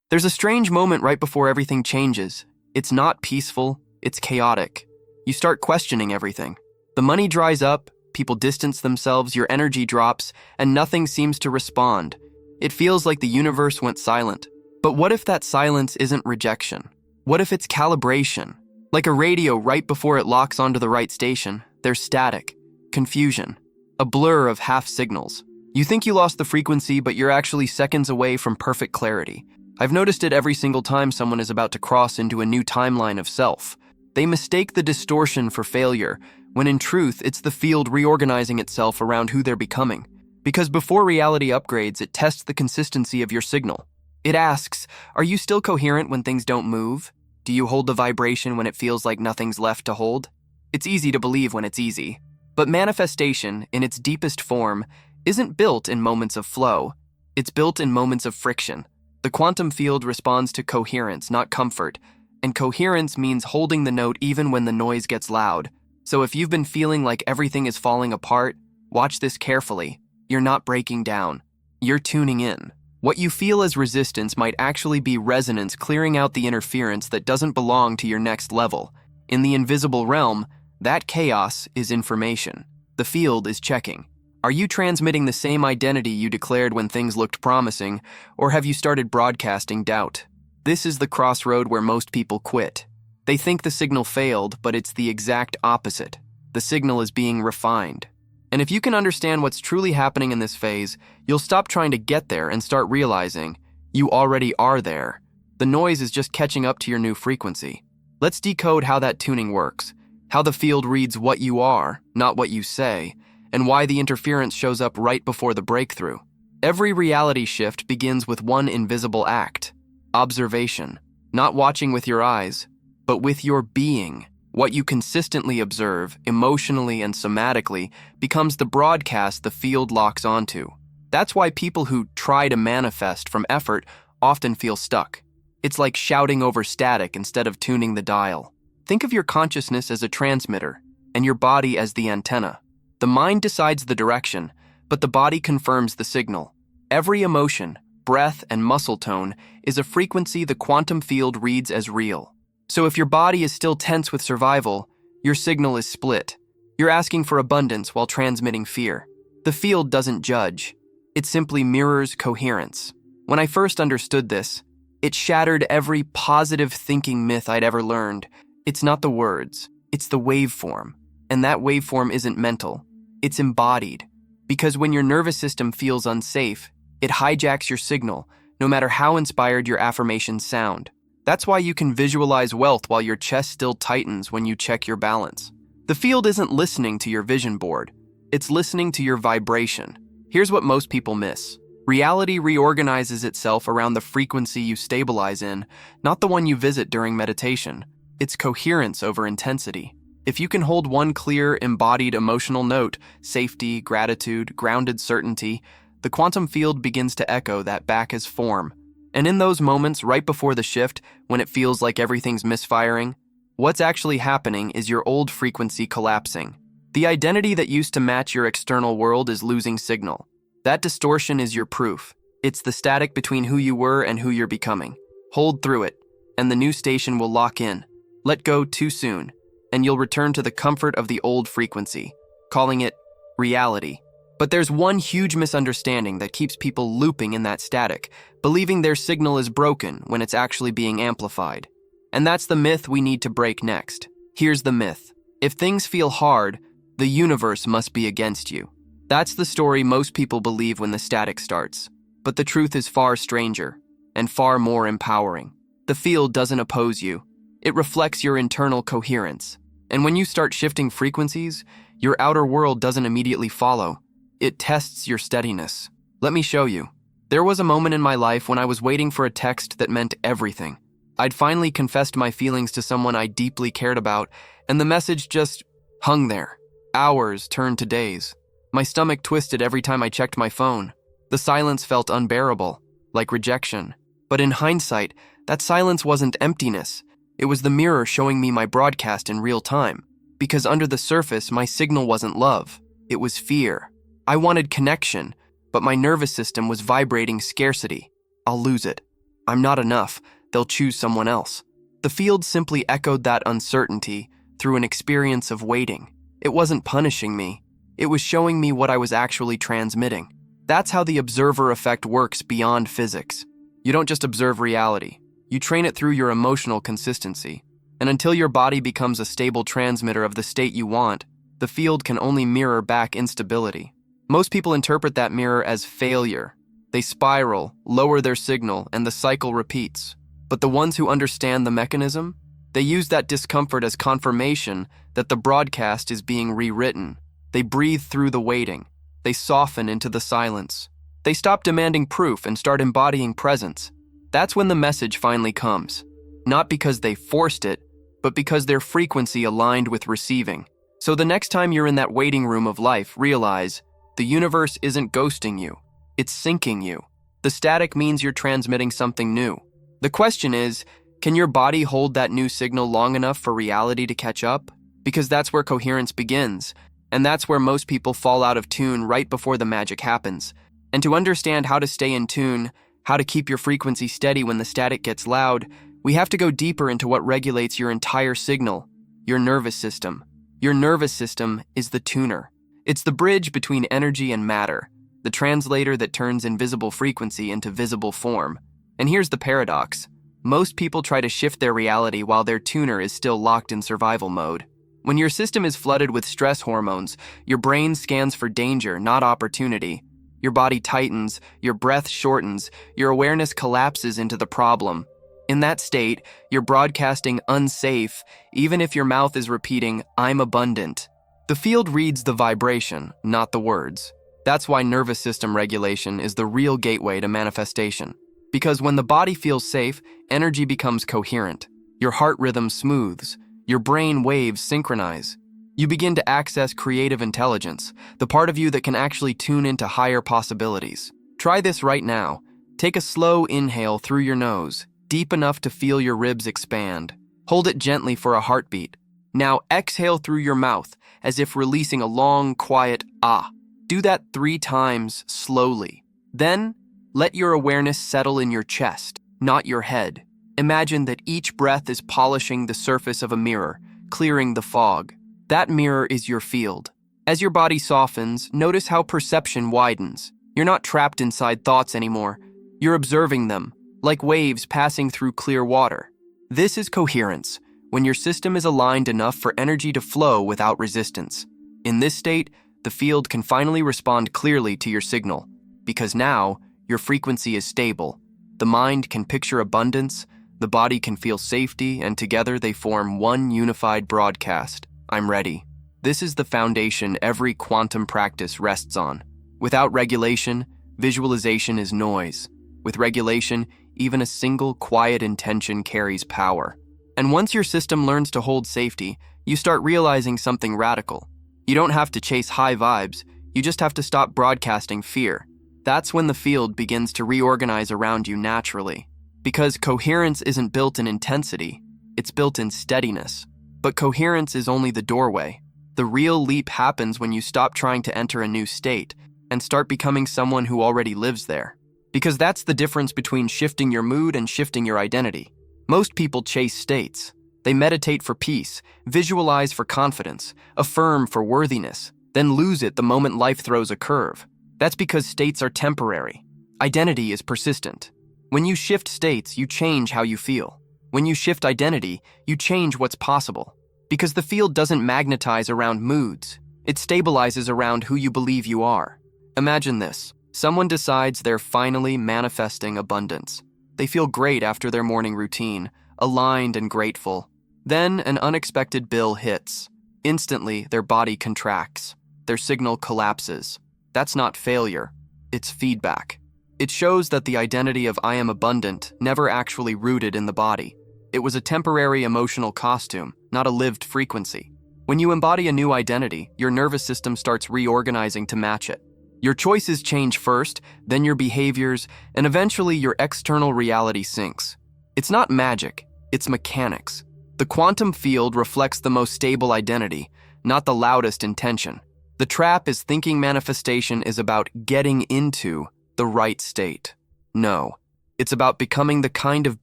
There's a strange moment right before everything changes. It's not peaceful, it's chaotic. You start questioning everything. The money dries up, people distance themselves, your energy drops, and nothing seems to respond. It feels like the universe went silent. But what if that silence isn't rejection? What if it's calibration? Like a radio right before it locks onto the right station, there's static, confusion, a blur of half signals. You think you lost the frequency, but you're actually seconds away from perfect clarity. I've noticed it every single time someone is about to cross into a new timeline of self. They mistake the distortion for failure, when in truth, it's the field reorganizing itself around who they're becoming. Because before reality upgrades, it tests the consistency of your signal. It asks, are you still coherent when things don't move? Do you hold the vibration when it feels like nothing's left to hold? It's easy to believe when it's easy. But manifestation, in its deepest form, isn't built in moments of flow. It's built in moments of friction. The quantum field responds to coherence, not comfort. And coherence means holding the note even when the noise gets loud. So if you've been feeling like everything is falling apart, watch this carefully. You're not breaking down. You're tuning in. What you feel as resistance might actually be resonance clearing out the interference that doesn't belong to your next level. In the invisible realm, that chaos is information. The field is checking. Are you transmitting the same identity you declared when things looked promising, or have you started broadcasting doubt? This is the crossroad where most people quit. They think the signal failed, but it's the exact opposite. The signal is being refined. And if you can understand what's truly happening in this phase, you'll stop trying to get there and start realizing you already are there. The noise is just catching up to your new frequency. Let's decode how that tuning works, how the field reads what you are, not what you say, and why the interference shows up right before the breakthrough. Every reality shift begins with one invisible act: observation. Not watching with your eyes, but with your being. What you consistently observe, emotionally and somatically, becomes the broadcast the field locks onto. That's why people who try to manifest from effort often feel stuck. It's like shouting over static instead of tuning the dial. Think of your consciousness as a transmitter, and your body as the antenna. The mind decides the direction, but the body confirms the signal. Every emotion, breath, and muscle tone is a frequency the quantum field reads as real. So if your body is still tense with survival, your signal is split. You're asking for abundance while transmitting fear. The field doesn't judge. It simply mirrors coherence. When I first understood this, it shattered every positive thinking myth I'd ever learned. It's not the words, it's the waveform. And that waveform isn't mental, it's embodied. Because when your nervous system feels unsafe, it hijacks your signal, no matter how inspired your affirmations sound. That's why you can visualize wealth while your chest still tightens when you check your balance. The field isn't listening to your vision board. It's listening to your vibration. Here's what most people miss. Reality reorganizes itself around the frequency you stabilize in, not the one you visit during meditation. It's coherence over intensity. If you can hold one clear, embodied emotional note, safety, gratitude, grounded certainty, the quantum field begins to echo that back as form. And in those moments right before the shift, when it feels like everything's misfiring, what's actually happening is your old frequency collapsing. The identity that used to match your external world is losing signal. That distortion is your proof. It's the static between who you were and who you're becoming. Hold through it, and the new station will lock in. Let go too soon, and you'll return to the comfort of the old frequency, calling it reality. But there's one huge misunderstanding that keeps people looping in that static, believing their signal is broken when it's actually being amplified. And that's the myth we need to break next. Here's the myth. If things feel hard, the universe must be against you. That's the story most people believe when the static starts. But the truth is far stranger and far more empowering. The field doesn't oppose you. It reflects your internal coherence. And when you start shifting frequencies, your outer world doesn't immediately follow. It tests your steadiness. Let me show you. There was a moment in my life when I was waiting for a text that meant everything. I'd finally confessed my feelings to someone I deeply cared about, and the message just hung there. Hours turned to days. My stomach twisted every time I checked my phone. The silence felt unbearable, like rejection. But in hindsight, that silence wasn't emptiness. It was the mirror showing me my broadcast in real time. Because under the surface, my signal wasn't love. It was fear. I wanted connection, but my nervous system was vibrating scarcity. I'll lose it. I'm not enough, they'll choose someone else. The field simply echoed that uncertainty through an experience of waiting. It wasn't punishing me. It was showing me what I was actually transmitting. That's how the observer effect works beyond physics. You don't just observe reality. You train it through your emotional consistency. And until your body becomes a stable transmitter of the state you want, the field can only mirror back instability. Most people interpret that mirror as failure. They spiral, lower their signal, and the cycle repeats. But the ones who understand the mechanism, they use that discomfort as confirmation that the broadcast is being rewritten. They breathe through the waiting. They soften into the silence. They stop demanding proof and start embodying presence. That's when the message finally comes. Not because they forced it, but because their frequency aligned with receiving. So the next time you're in that waiting room of life, realize the universe isn't ghosting you. It's syncing you. The static means you're transmitting something new. The question is, can your body hold that new signal long enough for reality to catch up? Because that's where coherence begins, and that's where most people fall out of tune right before the magic happens. And to understand how to stay in tune, how to keep your frequency steady when the static gets loud, we have to go deeper into what regulates your entire signal, your nervous system. Your nervous system is the tuner. It's the bridge between energy and matter, the translator that turns invisible frequency into visible form. And here's the paradox. Most people try to shift their reality while their tuner is still locked in survival mode. When your system is flooded with stress hormones, your brain scans for danger, not opportunity. Your body tightens, your breath shortens, your awareness collapses into the problem. In that state, you're broadcasting unsafe, even if your mouth is repeating, "I'm abundant." The field reads the vibration, not the words. That's why nervous system regulation is the real gateway to manifestation. Because when the body feels safe, energy becomes coherent. Your heart rhythm smooths. Your brain waves synchronize. You begin to access creative intelligence, the part of you that can actually tune into higher possibilities. Try this right now. Take a slow inhale through your nose, deep enough to feel your ribs expand. Hold it gently for a heartbeat. Now exhale through your mouth, as if releasing a long, quiet ah. Do that 3 times slowly. Then, let your awareness settle in your chest, not your head. Imagine that each breath is polishing the surface of a mirror, clearing the fog. That mirror is your field. As your body softens, notice how perception widens. You're not trapped inside thoughts anymore. You're observing them, like waves passing through clear water. This is coherence, when your system is aligned enough for energy to flow without resistance. In this state, the field can finally respond clearly to your signal, because now your frequency is stable. The mind can picture abundance, the body can feel safety, and together they form one unified broadcast. I'm ready. This is the foundation every quantum practice rests on. Without regulation, visualization is noise. With regulation, even a single quiet intention carries power. And once your system learns to hold safety, you start realizing something radical. You don't have to chase high vibes, you just have to stop broadcasting fear. That's when the field begins to reorganize around you naturally. Because coherence isn't built in intensity, it's built in steadiness. But coherence is only the doorway. The real leap happens when you stop trying to enter a new state and start becoming someone who already lives there. Because that's the difference between shifting your mood and shifting your identity. Most people chase states. They meditate for peace, visualize for confidence, affirm for worthiness, then lose it the moment life throws a curve. That's because states are temporary. Identity is persistent. When you shift states, you change how you feel. When you shift identity, you change what's possible. Because the field doesn't magnetize around moods. It stabilizes around who you believe you are. Imagine this. Someone decides they're finally manifesting abundance. They feel great after their morning routine, aligned and grateful. Then an unexpected bill hits. Instantly, their body contracts. Their signal collapses. That's not failure. It's feedback. It shows that the identity of I am abundant never actually rooted in the body. It was a temporary emotional costume, not a lived frequency. When you embody a new identity, your nervous system starts reorganizing to match it. Your choices change first, then your behaviors, and eventually your external reality syncs. It's not magic, it's mechanics. The quantum field reflects the most stable identity, not the loudest intention. The trap is thinking manifestation is about getting into the right state. No, It's about becoming the kind of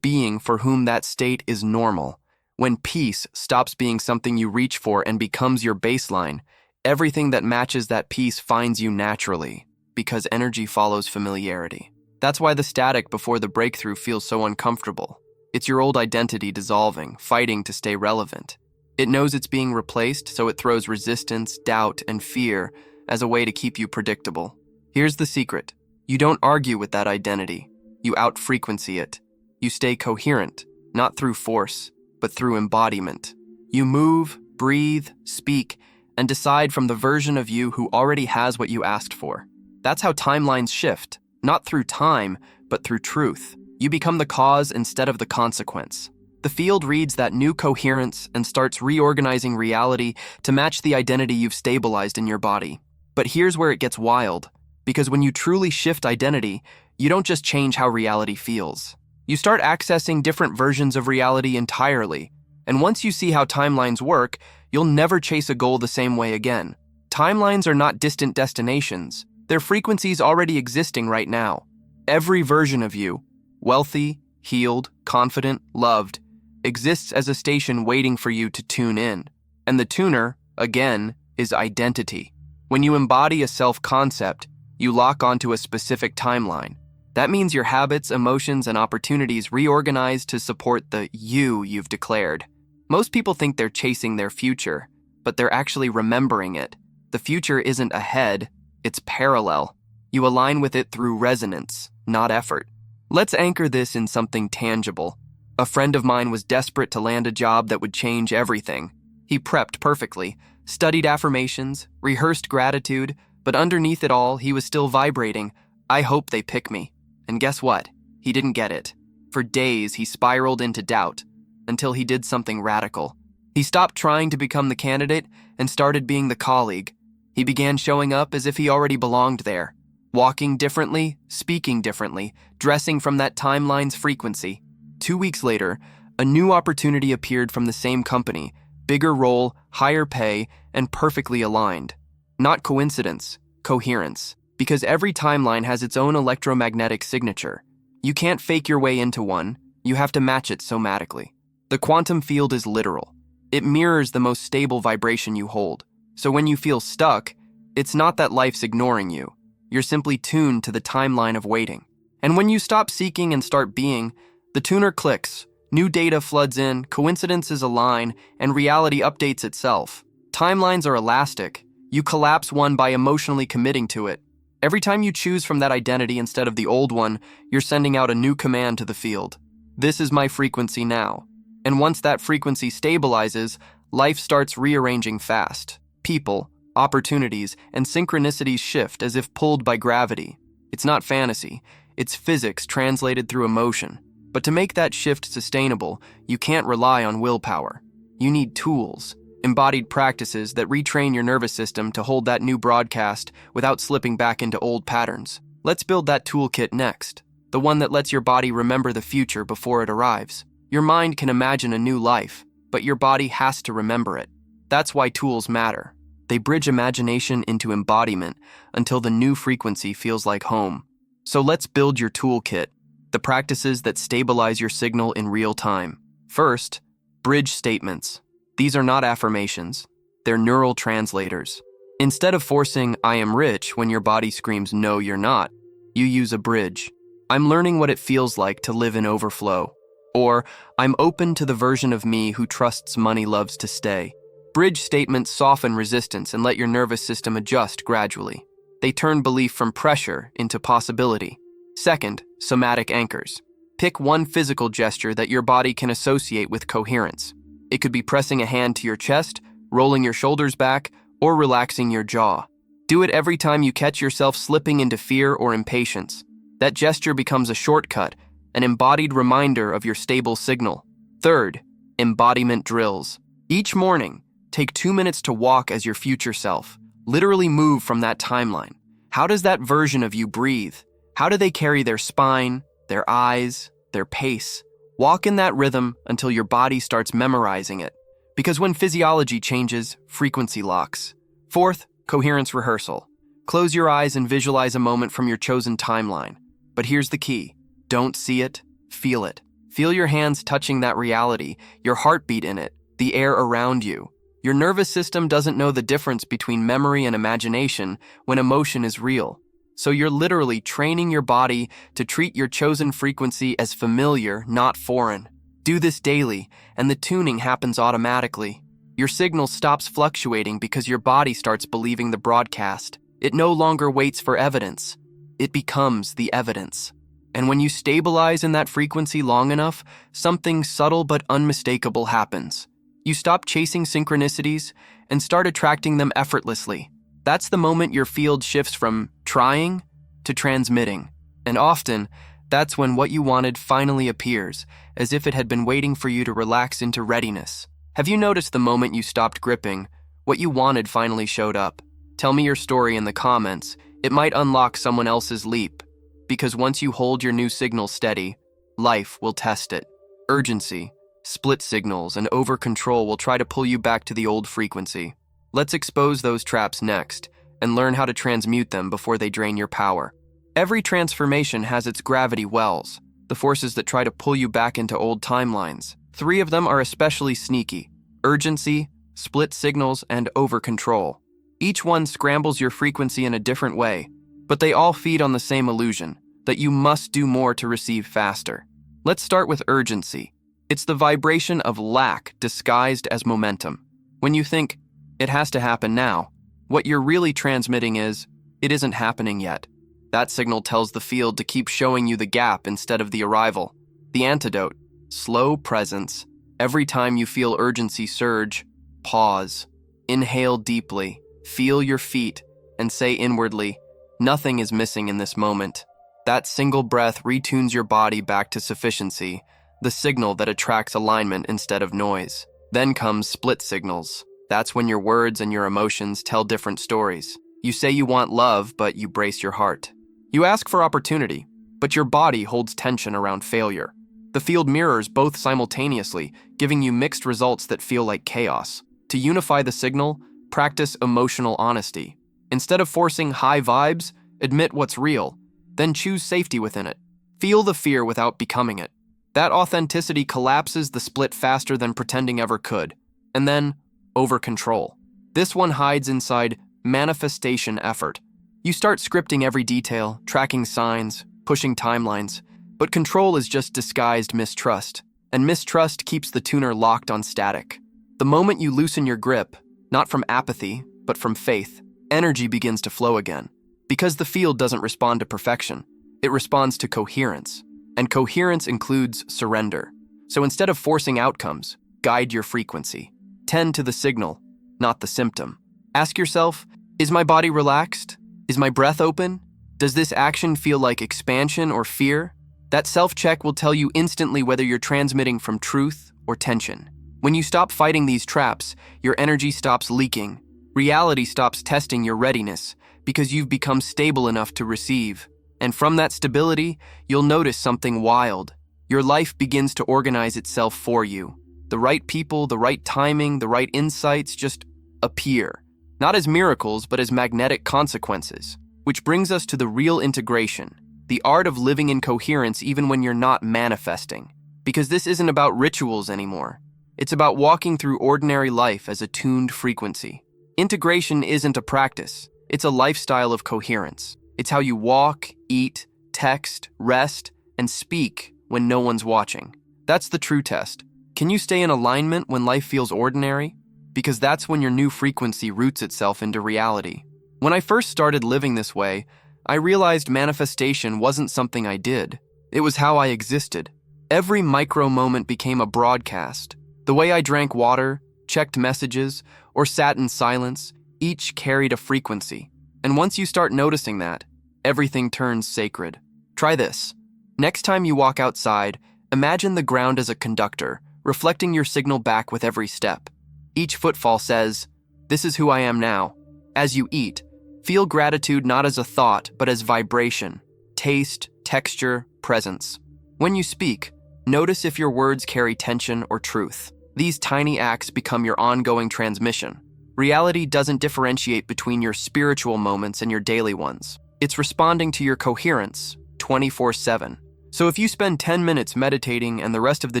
being for whom that state is normal. When peace stops being something you reach for and becomes your baseline, everything that matches that peace finds you naturally, because energy follows familiarity. That's why the static before the breakthrough feels so uncomfortable. It's your old identity dissolving, fighting to stay relevant. It knows it's being replaced, so it throws resistance, doubt, and fear as a way to keep you predictable. Here's the secret. You don't argue with that identity. You out-frequency it. You stay coherent, not through force, but through embodiment. You move, breathe, speak, and decide from the version of you who already has what you asked for. That's how timelines shift, not through time, but through truth. You become the cause instead of the consequence. The field reads that new coherence and starts reorganizing reality to match the identity you've stabilized in your body. But here's where it gets wild, because when you truly shift identity, you don't just change how reality feels. You start accessing different versions of reality entirely, and once you see how timelines work, you'll never chase a goal the same way again. Timelines are not distant destinations. They're frequencies already existing right now. Every version of you, wealthy, healed, confident, loved, exists as a station waiting for you to tune in. And the tuner, again, is identity. When you embody a self-concept, you lock onto a specific timeline. That means your habits, emotions, and opportunities reorganize to support the you you've declared. Most people think they're chasing their future, but they're actually remembering it. The future isn't ahead, it's parallel. You align with it through resonance, not effort. Let's anchor this in something tangible. A friend of mine was desperate to land a job that would change everything. He prepped perfectly, studied affirmations, rehearsed gratitude, but underneath it all, he was still vibrating, "I hope they pick me." And guess what? He didn't get it. For days, he spiraled into doubt, until he did something radical. He stopped trying to become the candidate and started being the colleague. He began showing up as if he already belonged there, walking differently, speaking differently, dressing from that timeline's frequency. 2 weeks later, a new opportunity appeared from the same company, bigger role, higher pay, and perfectly aligned. Not coincidence, coherence, because every timeline has its own electromagnetic signature. You can't fake your way into one, you have to match it somatically. The quantum field is literal. It mirrors the most stable vibration you hold. So when you feel stuck, it's not that life's ignoring you. You're simply tuned to the timeline of waiting. And when you stop seeking and start being, the tuner clicks, new data floods in, coincidences align, and reality updates itself. Timelines are elastic. You collapse one by emotionally committing to it. Every time you choose from that identity instead of the old one, you're sending out a new command to the field. This is my frequency now. And once that frequency stabilizes, life starts rearranging fast. People, opportunities, and synchronicities shift as if pulled by gravity. It's not fantasy. It's physics translated through emotion. But to make that shift sustainable, you can't rely on willpower. You need tools, embodied practices that retrain your nervous system to hold that new broadcast without slipping back into old patterns. Let's build that toolkit next, the one that lets your body remember the future before it arrives. Your mind can imagine a new life, but your body has to remember it. That's why tools matter. They bridge imagination into embodiment until the new frequency feels like home. So let's build your toolkit, the practices that stabilize your signal in real time. First, bridge statements. These are not affirmations. They're neural translators. Instead of forcing "I am rich" when your body screams "No, you're not," you use a bridge. "I'm learning what it feels like to live in overflow." Or, "I'm open to the version of me who trusts money loves to stay." Bridge statements soften resistance and let your nervous system adjust gradually. They turn belief from pressure into possibility. Second, somatic anchors. Pick one physical gesture that your body can associate with coherence. It could be pressing a hand to your chest, rolling your shoulders back, or relaxing your jaw. Do it every time you catch yourself slipping into fear or impatience. That gesture becomes a shortcut, an embodied reminder of your stable signal. Third, embodiment drills. Each morning, take 2 minutes to walk as your future self. Literally move from that timeline. How does that version of you breathe? How do they carry their spine, their eyes, their pace? Walk in that rhythm until your body starts memorizing it. Because when physiology changes, frequency locks. Fourth, coherence rehearsal. Close your eyes and visualize a moment from your chosen timeline. But here's the key. Don't see it, feel it. Feel your hands touching that reality, your heartbeat in it, the air around you. Your nervous system doesn't know the difference between memory and imagination when emotion is real. So you're literally training your body to treat your chosen frequency as familiar, not foreign. Do this daily, and the tuning happens automatically. Your signal stops fluctuating because your body starts believing the broadcast. It no longer waits for evidence. It becomes the evidence. And when you stabilize in that frequency long enough, something subtle but unmistakable happens. You stop chasing synchronicities and start attracting them effortlessly. That's the moment your field shifts from trying to transmitting. And often, that's when what you wanted finally appears, as if it had been waiting for you to relax into readiness. Have you noticed the moment you stopped gripping, what you wanted finally showed up? Tell me your story in the comments. It might unlock someone else's leap. Because once you hold your new signal steady, life will test it. Urgency, split signals, and over-control will try to pull you back to the old frequency. Let's expose those traps next and learn how to transmute them before they drain your power. Every transformation has its gravity wells, the forces that try to pull you back into old timelines. 3 of them are especially sneaky: urgency, split signals, and over-control. Each one scrambles your frequency in a different way, but they all feed on the same illusion, that you must do more to receive faster. Let's start with urgency. It's the vibration of lack disguised as momentum. When you think, it has to happen now, what you're really transmitting is, it isn't happening yet. That signal tells the field to keep showing you the gap instead of the arrival. The antidote: slow presence. Every time you feel urgency surge, pause. Inhale deeply, feel your feet, and say inwardly, nothing is missing in this moment. That single breath retunes your body back to sufficiency, the signal that attracts alignment instead of noise. Then comes split signals. That's when your words and your emotions tell different stories. You say you want love, but you brace your heart. You ask for opportunity, but your body holds tension around failure. The field mirrors both simultaneously, giving you mixed results that feel like chaos. To unify the signal, practice emotional honesty. Instead of forcing high vibes, admit what's real, then choose safety within it. Feel the fear without becoming it. That authenticity collapses the split faster than pretending ever could. And then, over-control. This one hides inside manifestation effort. You start scripting every detail, tracking signs, pushing timelines, but control is just disguised mistrust, and mistrust keeps the tuner locked on static. The moment you loosen your grip, not from apathy, but from faith, energy begins to flow again. Because the field doesn't respond to perfection, it responds to coherence. And coherence includes surrender. So instead of forcing outcomes, guide your frequency. Tend to the signal, not the symptom. Ask yourself, is my body relaxed? Is my breath open? Does this action feel like expansion or fear? That self-check will tell you instantly whether you're transmitting from truth or tension. When you stop fighting these traps, your energy stops leaking. Reality stops testing your readiness because you've become stable enough to receive. And from that stability, you'll notice something wild. Your life begins to organize itself for you. The right people, the right timing, the right insights just appear. Not as miracles, but as magnetic consequences. Which brings us to the real integration, the art of living in coherence even when you're not manifesting. Because this isn't about rituals anymore. It's about walking through ordinary life as a tuned frequency. Integration isn't a practice. It's a lifestyle of coherence. It's how you walk, eat, text, rest, and speak when no one's watching. That's the true test. Can you stay in alignment when life feels ordinary? Because that's when your new frequency roots itself into reality. When I first started living this way, I realized manifestation wasn't something I did. It was how I existed. Every micro moment became a broadcast. The way I drank water, checked messages, or sat in silence, each carried a frequency. And once you start noticing that, everything turns sacred. Try this. Next time you walk outside, imagine the ground as a conductor, reflecting your signal back with every step. Each footfall says, "This is who I am now." As you eat, feel gratitude not as a thought, but as vibration, taste, texture, presence. When you speak, notice if your words carry tension or truth. These tiny acts become your ongoing transmission. Reality doesn't differentiate between your spiritual moments and your daily ones. It's responding to your coherence 24/7. So if you spend 10 minutes meditating and the rest of the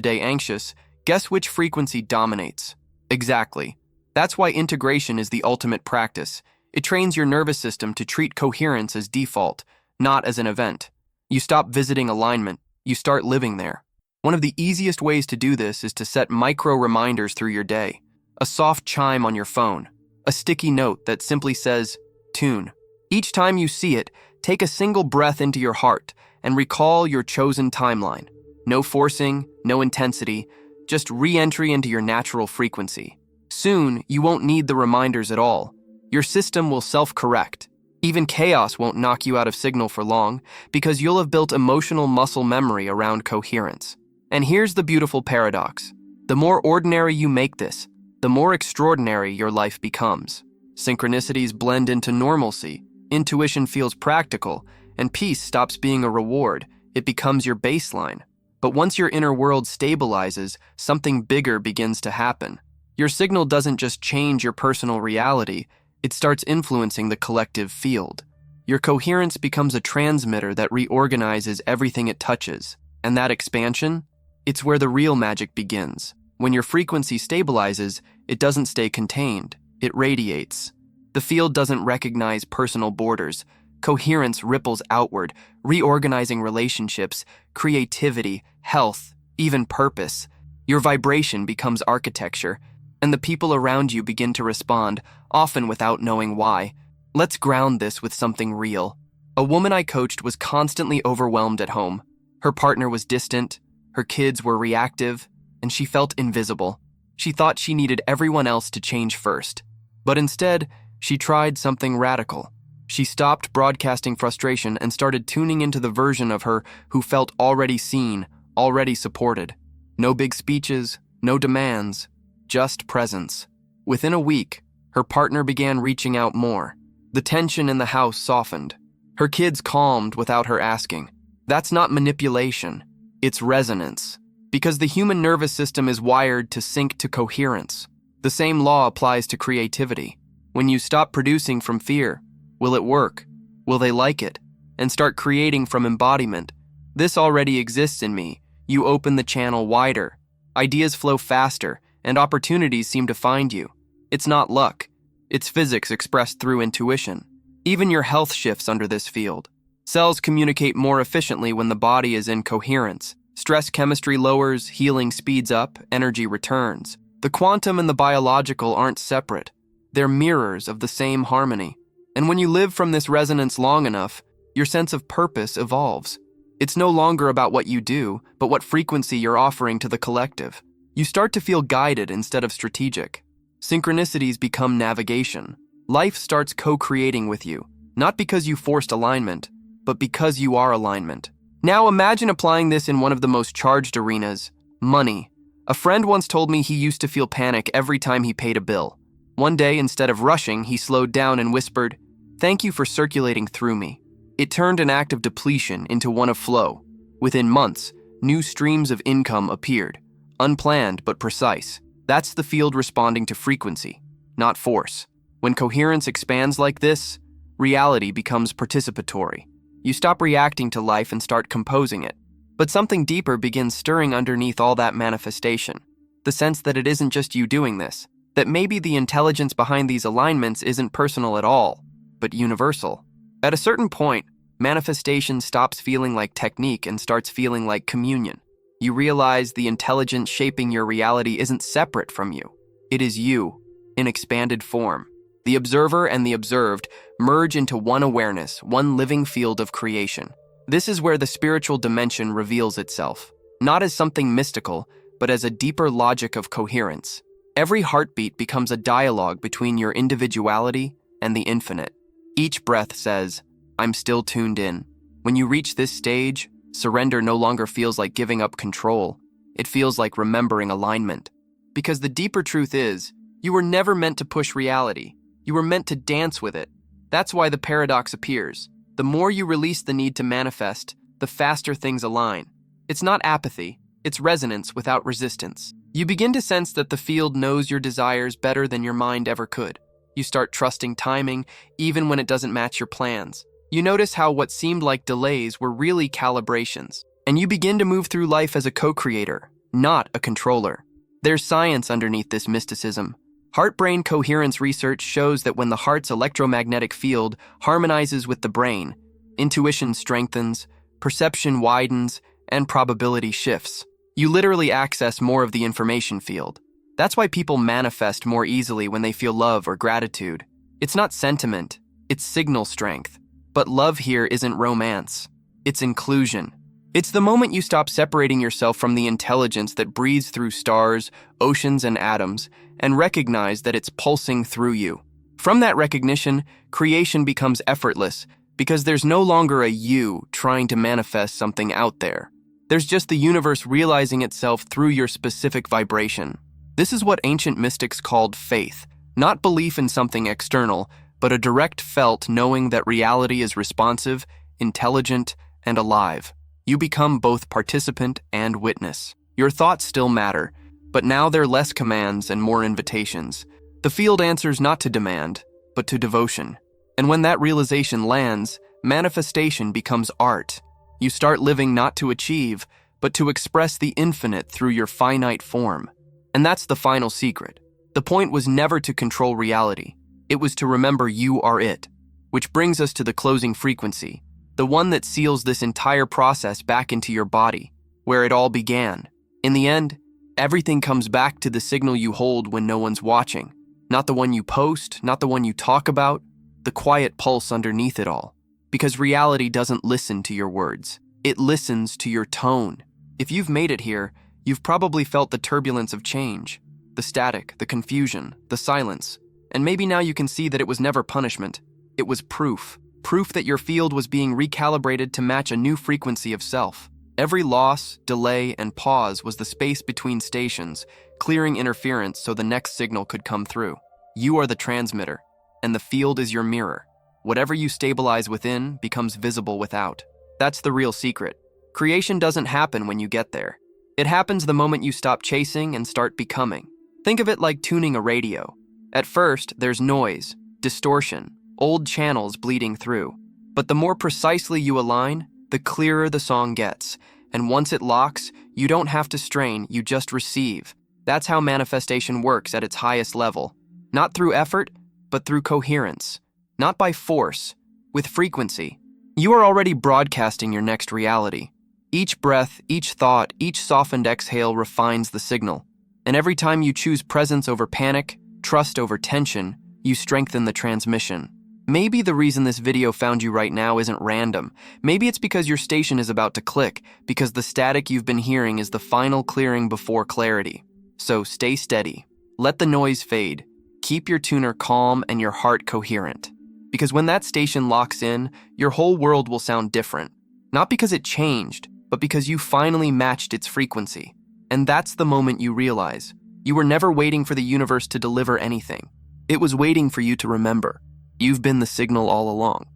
day anxious, guess which frequency dominates? Exactly. That's why integration is the ultimate practice. It trains your nervous system to treat coherence as default, not as an event. You stop visiting alignment, you start living there. One of the easiest ways to do this is to set micro reminders through your day. A soft chime on your phone, a sticky note that simply says, tune. Each time you see it, take a single breath into your heart and recall your chosen timeline. No forcing, no intensity, just re-entry into your natural frequency. Soon, you won't need the reminders at all. Your system will self-correct. Even chaos won't knock you out of signal for long because you'll have built emotional muscle memory around coherence. And here's the beautiful paradox. The more ordinary you make this, the more extraordinary your life becomes. Synchronicities blend into normalcy, intuition feels practical, and peace stops being a reward. It becomes your baseline. But once your inner world stabilizes, something bigger begins to happen. Your signal doesn't just change your personal reality, it starts influencing the collective field. Your coherence becomes a transmitter that reorganizes everything it touches. And that expansion? It's where the real magic begins. When your frequency stabilizes, it doesn't stay contained, it radiates. The field doesn't recognize personal borders. Coherence ripples outward, reorganizing relationships, creativity, health, even purpose. Your vibration becomes architecture, and the people around you begin to respond, often without knowing why. Let's ground this with something real. A woman I coached was constantly overwhelmed at home. Her partner was distant, her kids were reactive, and she felt invisible. She thought she needed everyone else to change first. But instead, she tried something radical. She stopped broadcasting frustration and started tuning into the version of her who felt already seen, already supported. No big speeches, no demands, just presence. Within a week, her partner began reaching out more. The tension in the house softened. Her kids calmed without her asking. That's not manipulation, it's resonance. Because the human nervous system is wired to sync to coherence. The same law applies to creativity. When you stop producing from fear, will it work? Will they like it? And start creating from embodiment. This already exists in me. You open the channel wider. Ideas flow faster, and opportunities seem to find you. It's not luck. It's physics expressed through intuition. Even your health shifts under this field. Cells communicate more efficiently when the body is in coherence. Stress chemistry lowers, healing speeds up, energy returns. The quantum and the biological aren't separate. They're mirrors of the same harmony. And when you live from this resonance long enough, your sense of purpose evolves. It's no longer about what you do, but what frequency you're offering to the collective. You start to feel guided instead of strategic. Synchronicities become navigation. Life starts co-creating with you, not because you forced alignment, but because you are alignment. Now imagine applying this in one of the most charged arenas, money. A friend once told me he used to feel panic every time he paid a bill. One day, instead of rushing, he slowed down and whispered, "Thank you for circulating through me." It turned an act of depletion into one of flow. Within months, new streams of income appeared, unplanned but precise. That's the field responding to frequency, not force. When coherence expands like this, reality becomes participatory. You stop reacting to life and start composing it. But something deeper begins stirring underneath all that manifestation. The sense that it isn't just you doing this, that maybe the intelligence behind these alignments isn't personal at all, but universal. At a certain point, manifestation stops feeling like technique and starts feeling like communion. You realize the intelligence shaping your reality isn't separate from you. It is you, in expanded form. The observer and the observed merge into one awareness, one living field of creation. This is where the spiritual dimension reveals itself, not as something mystical, but as a deeper logic of coherence. Every heartbeat becomes a dialogue between your individuality and the infinite. Each breath says, "I'm still tuned in." When you reach this stage, surrender no longer feels like giving up control. It feels like remembering alignment. Because the deeper truth is, you were never meant to push reality. You were meant to dance with it. That's why the paradox appears. The more you release the need to manifest, the faster things align. It's not apathy, it's resonance without resistance. You begin to sense that the field knows your desires better than your mind ever could. You start trusting timing, even when it doesn't match your plans. You notice how what seemed like delays were really calibrations. And you begin to move through life as a co-creator, not a controller. There's science underneath this mysticism. Heart-brain coherence research shows that when the heart's electromagnetic field harmonizes with the brain, intuition strengthens, perception widens, and probability shifts. You literally access more of the information field. That's why people manifest more easily when they feel love or gratitude. It's not sentiment, it's signal strength. But love here isn't romance, it's inclusion. It's the moment you stop separating yourself from the intelligence that breathes through stars, oceans, and atoms, and recognize that it's pulsing through you. From that recognition, creation becomes effortless because there's no longer a you trying to manifest something out there. There's just the universe realizing itself through your specific vibration. This is what ancient mystics called faith, not belief in something external, but a direct felt knowing that reality is responsive, intelligent, and alive. You become both participant and witness. Your thoughts still matter, but now they're less commands and more invitations. The field answers not to demand, but to devotion. And when that realization lands, manifestation becomes art. You start living not to achieve, but to express the infinite through your finite form. And that's the final secret. The point was never to control reality. It was to remember you are it. Which brings us to the closing frequency, the one that seals this entire process back into your body, where it all began. In the end, everything comes back to the signal you hold when no one's watching. Not the one you post, not the one you talk about, the quiet pulse underneath it all. Because reality doesn't listen to your words. It listens to your tone. If you've made it here, you've probably felt the turbulence of change, the static, the confusion, the silence. And maybe now you can see that it was never punishment. It was proof. Proof that your field was being recalibrated to match a new frequency of self. Every loss, delay, and pause was the space between stations, clearing interference so the next signal could come through. You are the transmitter, and the field is your mirror. Whatever you stabilize within becomes visible without. That's the real secret. Creation doesn't happen when you get there. It happens the moment you stop chasing and start becoming. Think of it like tuning a radio. At first, there's noise, distortion, old channels bleeding through. But the more precisely you align, the clearer the song gets. And once it locks, you don't have to strain, you just receive. That's how manifestation works at its highest level. Not through effort, but through coherence. Not by force, with frequency. You are already broadcasting your next reality. Each breath, each thought, each softened exhale refines the signal. And every time you choose presence over panic, trust over tension, you strengthen the transmission. Maybe the reason this video found you right now isn't random. Maybe it's because your station is about to click, because the static you've been hearing is the final clearing before clarity. So stay steady. Let the noise fade. Keep your tuner calm and your heart coherent. Because when that station locks in, your whole world will sound different. Not because it changed, but because you finally matched its frequency. And that's the moment you realize. You were never waiting for the universe to deliver anything. It was waiting for you to remember. You've been the signal all along.